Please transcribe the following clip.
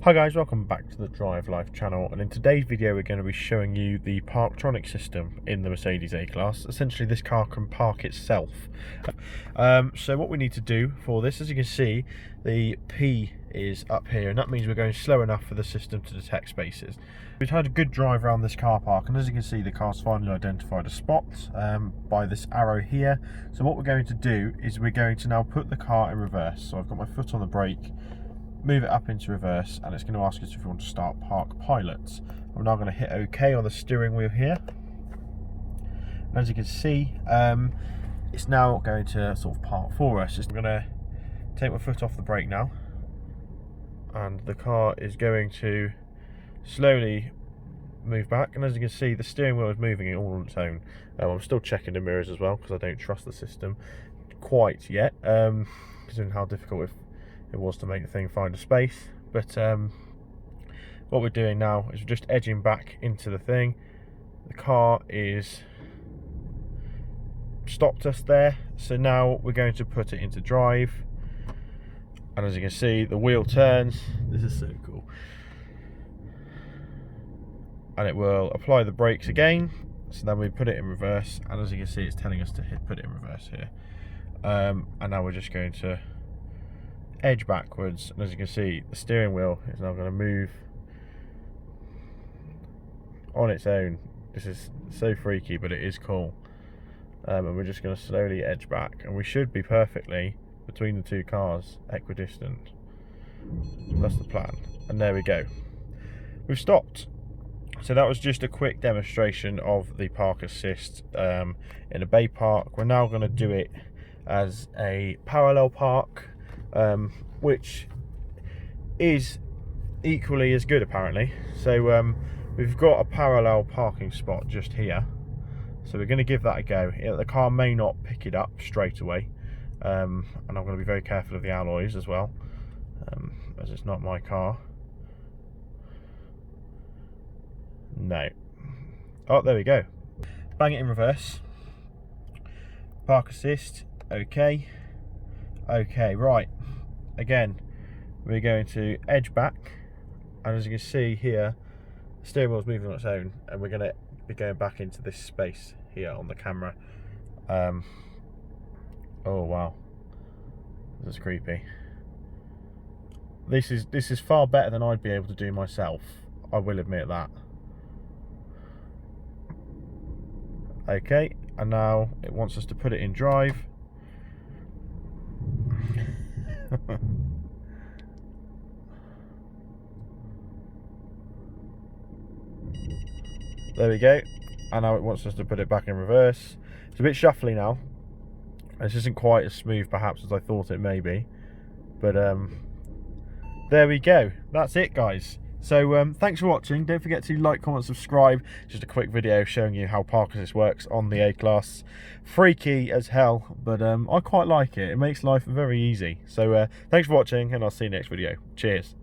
Hi guys, welcome back to the Drive Life channel, and in today's video we're going to be showing you the Parktronic system in the Mercedes A-Class. Essentially this car can park itself. So what we need to do for this, as you can see, the P is up here, and that means we're going slow enough for the system to detect spaces. We've had a good drive around this car park, and as you can see the car's finally identified a spot by this arrow here. So what we're going to do is we're going to now put the car in reverse. So I've got my foot on the brake, move it up into reverse, and it's going to ask us if we want to start Park Pilot. I'm now going to hit OK on the steering wheel here, and as you can see it's now going to sort of park for us. I'm going to take my foot off the brake now, and the car is going to slowly move back, and as you can see the steering wheel is moving all on its own. I'm still checking the mirrors as well because I don't trust the system quite yet, considering how difficult it was to make the thing find a space. But what we're doing now is we're just edging back into the thing. The car is stopped us there, so now we're going to put it into drive, and as you can see the wheel turns. This is so cool, and it will apply the brakes again. So then we put it in reverse, and as you can see it's telling us to put it in reverse here, and now we're just going to edge backwards, and as you can see the steering wheel is now going to move on its own. This is so freaky, but it is cool. And we're just going to slowly edge back, and we should be perfectly between the two cars, equidistant. That's the plan, and there we go, we've stopped. So that was just a quick demonstration of the park assist in a bay park. We're now going to do it as a parallel park, which is equally as good apparently. So we've got a parallel parking spot just here, so we're going to give that a go. The car may not pick it up straight away, and I'm going to be very careful of the alloys as well, as it's not my car. No. Oh, there we go. Bang it in reverse. Park assist. Okay, right. Again, we're going to edge back, and as you can see here the steering wheel is moving on its own, and we're going to be going back into this space here on the camera. Oh wow, this is creepy. This is far better than I'd be able to do myself, I will admit that. Okay, and now it wants us to put it in drive. There we go, and now it wants us to put it back in reverse. It's a bit shuffly now. This isn't quite as smooth perhaps as I thought it may be, but there we go. That's it guys. So thanks for watching. Don't forget to like, comment, subscribe. Just a quick video showing you how park assist works on the A-Class. Freaky as hell, but I quite like it. It makes life very easy. So thanks for watching, and I'll see you next video. Cheers.